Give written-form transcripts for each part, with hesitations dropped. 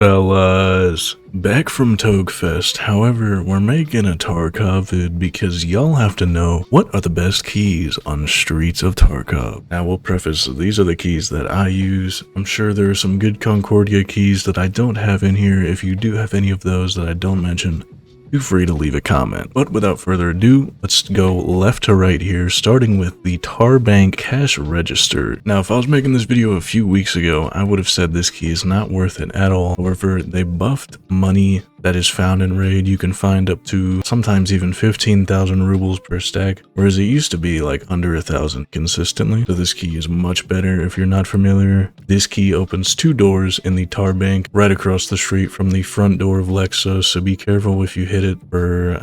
Fellas, back from Togfest. However, we're making a Tarkov vid because y'all have to know what are the best keys on Streets of Tarkov. Now, we'll preface, these are the keys that I use. I'm sure there are some good Concordia keys that I don't have in here. If you do have any of those that I don't mention, feel free to leave a comment. But without further ado, let's go left to right here, starting with the Tarbank Cash Register. Now, if I was making this video a few weeks ago, I would have said this key is not worth it at all. However, they buffed money that is found in raid. You can find up to sometimes even 15,000 rubles per stack, whereas it used to be like under 1,000 consistently. So this key is much better. If you're not familiar, this key opens 2 doors in the Tarbank right across the street from the front door of Lexos, so be careful if you hit it for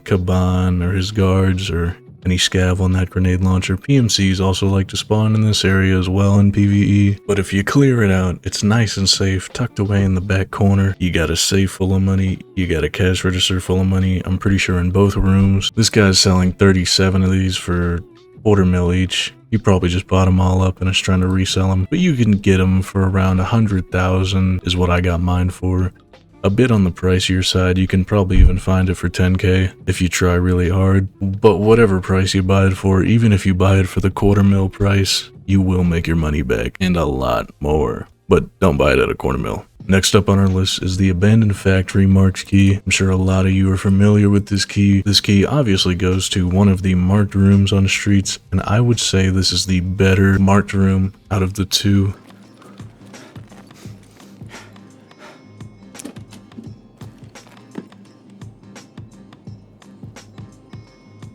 Kaban or his guards or any scav on that grenade launcher. PMCs also like to spawn in this area as well in PvE, but if you clear it out, it's nice and safe, tucked away in the back corner. You got a safe full of money, you got a cash register full of money, I'm pretty sure in both rooms. This guy's selling 37 of these for $250,000 each. He probably just bought them all up and is trying to resell them, but you can get them for around 100,000 is what I got mine for. A bit on the pricier side, you can probably even find it for 10k if you try really hard. But whatever price you buy it for, even if you buy it for the $250,000 price, you will make your money back and a lot more. But don't buy it at a $250,000. Next up on our list is the Abandoned Factory marked key. I'm sure a lot of you are familiar with this key. This key obviously goes to one of the marked rooms on Streets, and I would say this is the better marked room out of the two.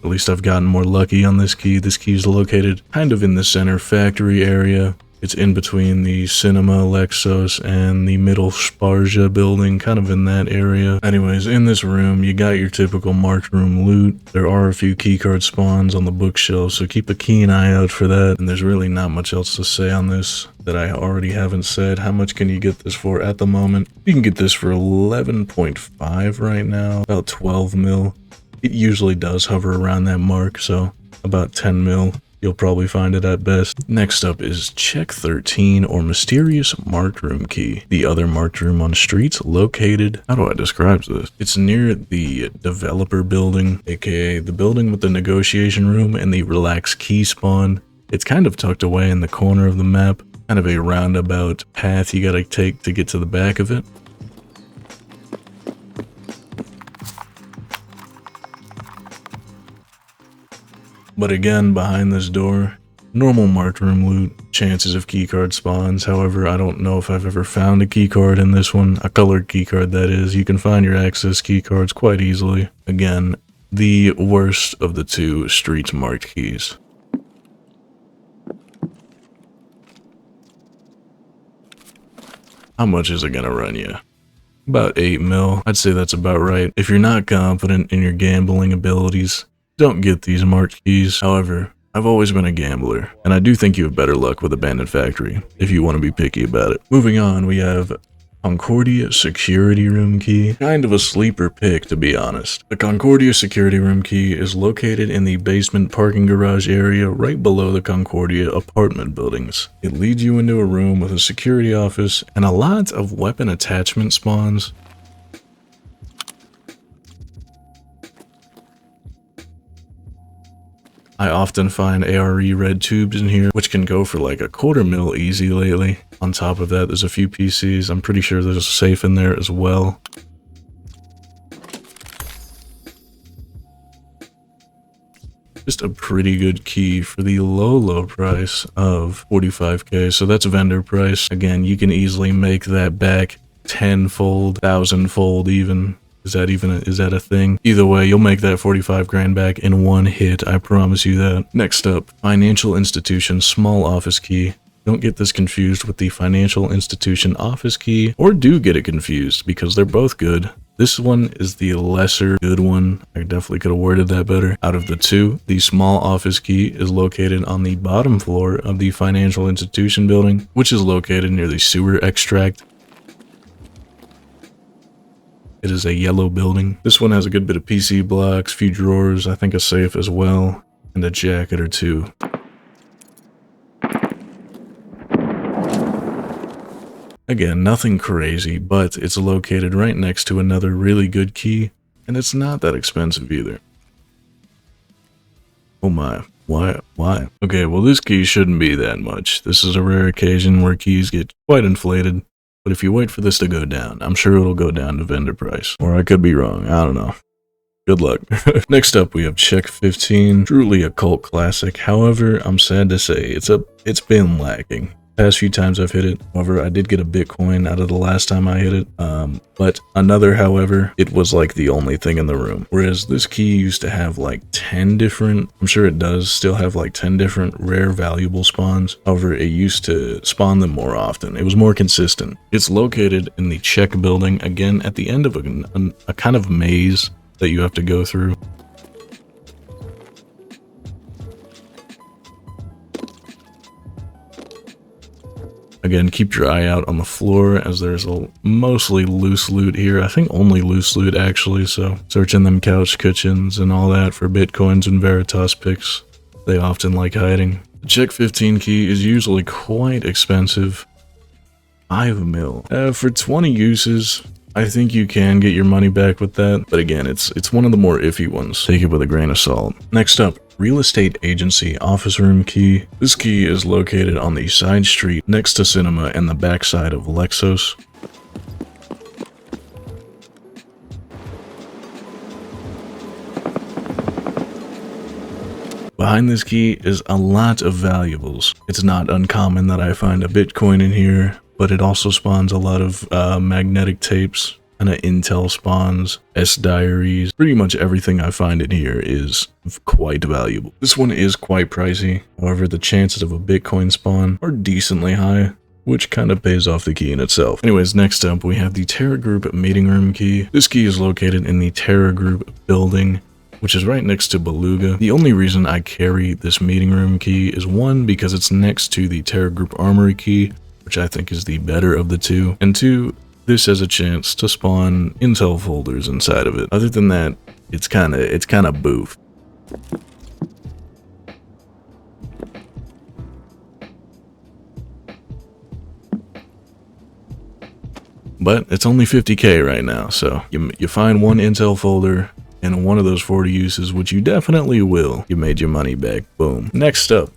At least I've gotten more lucky on this key. This key is located kind of in the center factory area. It's in between the Cinema Lexos and the middle Sparja building, kind of in that area. Anyways, in this room, you got your typical marked room loot. There are a few keycard spawns on the bookshelf, so keep a keen eye out for that. And there's really not much else to say on this that I already haven't said. How much can you get this for at the moment? You can get this for 11.5 right now, about 12 mil. It usually does hover around that mark, so about 10 mil. You'll probably find it at best. Next up is Chek 13 or Mysterious Marked Room Key. The other marked room on Streets located, how do I describe this? It's near the developer building, aka the building with the negotiation room and the relaxed key spawn. It's kind of tucked away in the corner of the map, kind of a roundabout path you gotta take to get to the back of it. But again, behind this door, normal marked room loot, chances of keycard spawns. However, I don't know if I've ever found a keycard in this one, a colored keycard that is. You can find your access keycards quite easily. Again, the worst of the two Streets marked keys. How much is it gonna run you? About 8 mil. I'd say that's about right. If you're not confident in your gambling abilities, don't get these marked keys. However, I've always been a gambler, and I do think you have better luck with Abandoned Factory if you want to be picky about it. Moving on, we have Concordia Security Room Key. Kind of a sleeper pick, to be honest. The Concordia Security Room Key is located in the basement parking garage area right below the Concordia apartment buildings. It leads you into a room with a security office and a lot of weapon attachment spawns. I often find ARE red tubes in here, which can go for like $250,000 easy lately. On top of that, there's a few PCs. I'm pretty sure there's a safe in there as well. Just a pretty good key for the low price of 45k. So that's vendor price. Again, you can easily make that back 10-fold, 1,000-fold even. Is that a thing? Either way, you'll make that 45 grand back in one hit, I promise you that. Next up, Financial Institution Small Office Key. Don't get this confused with the Financial Institution Office Key, or do get it confused, because they're both good. This one is the lesser good one. I definitely could have worded that better. Out of the two, the Small Office Key is located on the bottom floor of the Financial Institution building, which is located near the sewer extract. It is a yellow building. This one has a good bit of PC blocks, few drawers, I think a safe as well, and a jacket or two. Again, nothing crazy, but it's located right next to another really good key, and it's not that expensive either. Oh my, why? Okay, well this key shouldn't be that much. This is a rare occasion where keys get quite inflated, but if you wait for this to go down, I'm sure it'll go down to vendor price. Or I could be wrong, I don't know. Good luck. Next up, we have Chek 15, truly a cult classic. However, I'm sad to say it's been lacking. Past few times I've hit it. However, I did get a Bitcoin out of the last time I hit it. But another, however, it was like the only thing in the room. Whereas this key used to have like 10 different, I'm sure it does still have like 10 different rare valuable spawns. However, it used to spawn them more often. It was more consistent. It's located in the Chek building, again, at the end of a kind of maze that you have to go through. Again, keep your eye out on the floor as there's a mostly loose loot here. I think only loose loot actually, so searching them couch cushions and all that for Bitcoins and Veritas picks. They often like hiding. The Chek 15 key is usually quite expensive. 5 mil. For 20 uses, I think you can get your money back with that, but again, it's one of the more iffy ones. Take it with a grain of salt. Next up, Real Estate Agency Office Room Key. This key is located on the side street next to Cinema and the backside of Lexos. Behind this key is a lot of valuables. It's not uncommon that I find a Bitcoin in here, but it also spawns a lot of magnetic tapes, and Intel spawns, S-diaries. Pretty much everything I find in here is quite valuable. This one is quite pricey. However, the chances of a Bitcoin spawn are decently high, which kind of pays off the key in itself. Anyways, next up we have the Terragroup Meeting Room Key. This key is located in the Terragroup building, which is right next to Beluga. The only reason I carry this meeting room key is one, because it's next to the Terragroup Armory Key, which I think is the better of the two, and two, this has a chance to spawn intel folders inside of it. Other than that, it's kind of boof. But it's only 50k right now, so you find one intel folder and one of those 40 uses, which you definitely will. You made your money back. Boom. Next up,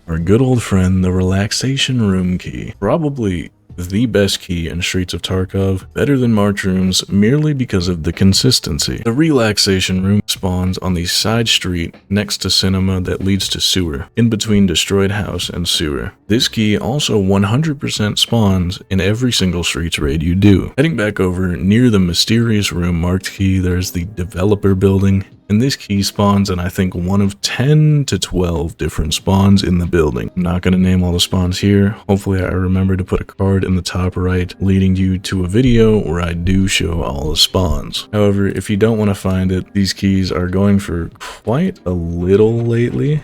our good old friend, the Relaxation Room Key. Probably the best key in Streets of Tarkov, better than March Rooms merely because of the consistency. The Relaxation Room spawns on the side street next to Cinema that leads to sewer, in between Destroyed House and sewer. This key also 100% spawns in every single Streets raid you do. Heading back over near the mysterious room marked key, there's the Developer Building, and this key spawns in I think one of 10 to 12 different spawns in the building. I'm not going to name all the spawns here. Hopefully I remember to put a card in the top right leading you to a video where I do show all the spawns. However, if you don't want to find it, these keys are going for quite a little lately.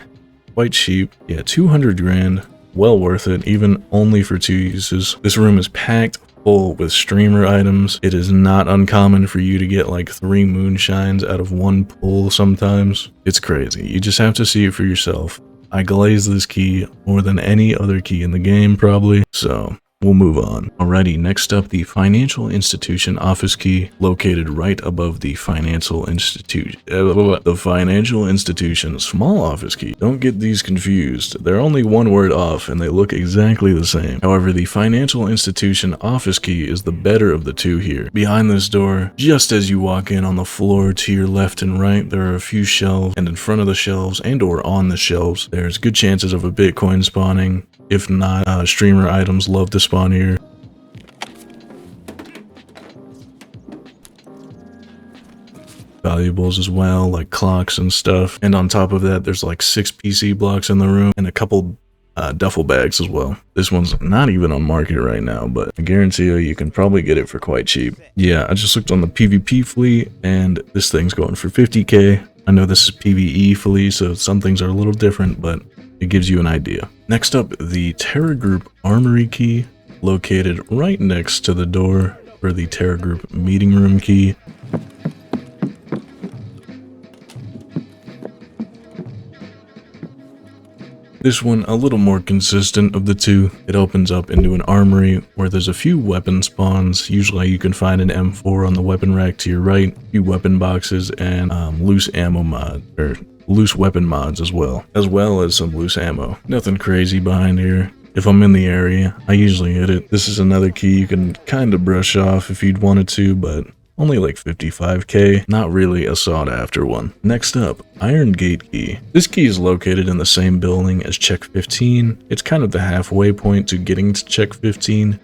Quite cheap. Yeah, 200 grand. Well worth it, even only for 2 uses. This room is packed full with streamer items. It is not uncommon for you to get like 3 moonshines out of 1 pull sometimes. It's crazy. You just have to see it for yourself. I glaze this key more than any other key in the game probably, so we'll move on. Alrighty, next up, the Financial Institution Office Key, located right above the Financial Institution. The Financial Institution Small Office Key. Don't get these confused. They're only one word off and they look exactly the same. However, the Financial Institution Office Key is the better of the two here. Behind this door, just as you walk in on the floor to your left and right, there are a few shelves, and in front of the shelves and or on the shelves, there's good chances of a Bitcoin spawning. If not, streamer items love to spawn here. Valuables as well, like clocks and stuff. And on top of that, there's like 6 PC blocks in the room and a couple duffel bags as well. This one's not even on market right now, but I guarantee you can probably get it for quite cheap. Yeah, I just looked on the PvP fleet and this thing's going for 50k. I know this is PvE fleet, so some things are a little different, but it gives you an idea. Next up, the Terragroup Armory Key, located right next to the door for the Terragroup Meeting Room Key. This one, a little more consistent of the two. It opens up into an armory where there's a few weapon spawns. Usually you can find an M4 on the weapon rack to your right, a few weapon boxes, and loose ammo mod, or loose weapon mods as well as some loose ammo. Nothing crazy behind here. If I'm in the area, I usually hit it. This is another key you can kind of brush off if you'd wanted to, but only like 55k, not really a sought after one. Next up, Iron Gate Key. This key is located in the same building as Chek 15. It's kind of the halfway point to getting to Chek 15.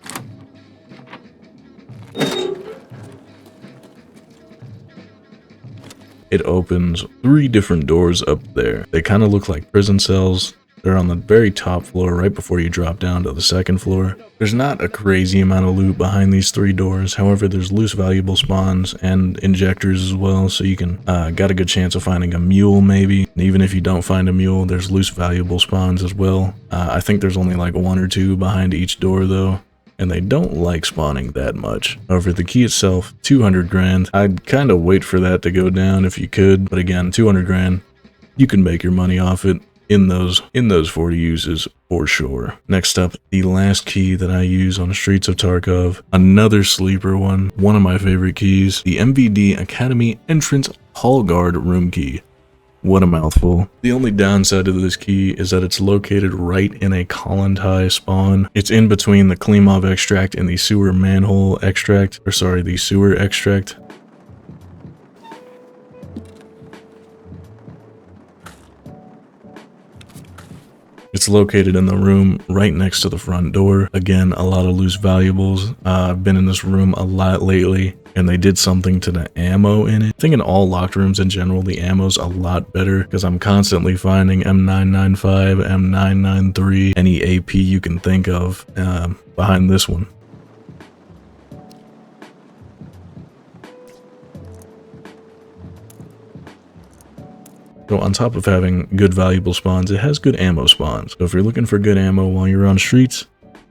It opens 3 different doors up there. They kind of look like prison cells. They're on the very top floor right before you drop down to the second floor. There's not a crazy amount of loot behind these 3 doors. However, there's loose valuable spawns and injectors as well, so you can got a good chance of finding a mule maybe. And even if you don't find a mule, there's loose valuable spawns as well. I think there's only like 1 or 2 behind each door though, and they don't like spawning that much. However, the key itself, 200 grand. I'd kind of wait for that to go down if you could, but again, 200 grand, you can make your money off it in those 40 uses for sure. Next up, the last key that I use on Streets of Tarkov, another sleeper one of my favorite keys, the MVD Academy Entrance Hall Guard Room Key. What a mouthful. The only downside of this key is that it's located right in a Colontai spawn. It's in between the Klimov extract and the sewer manhole extract, or sorry, the sewer extract. It's located in the room right next to the front door. Again, a lot of loose valuables. I've been in this room a lot lately, and they did something to the ammo in it. I think in all locked rooms in general, the ammo's a lot better because I'm constantly finding M995, M993, any AP you can think of behind this one. So on top of having good valuable spawns, it has good ammo spawns. So if you're looking for good ammo while you're on Streets,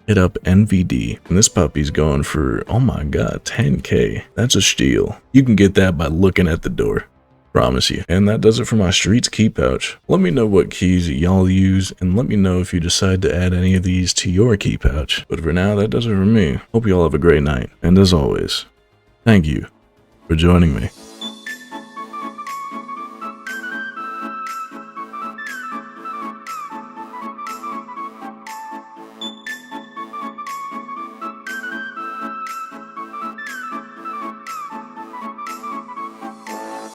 hit up NVD. And this puppy's going for, oh my god, 10k. That's a steal. You can get that by looking at the door. Promise you. And that does it for my Streets key pouch. Let me know what keys y'all use, and let me know if you decide to add any of these to your key pouch. But for now, that does it for me. Hope y'all have a great night. And as always, thank you for joining me.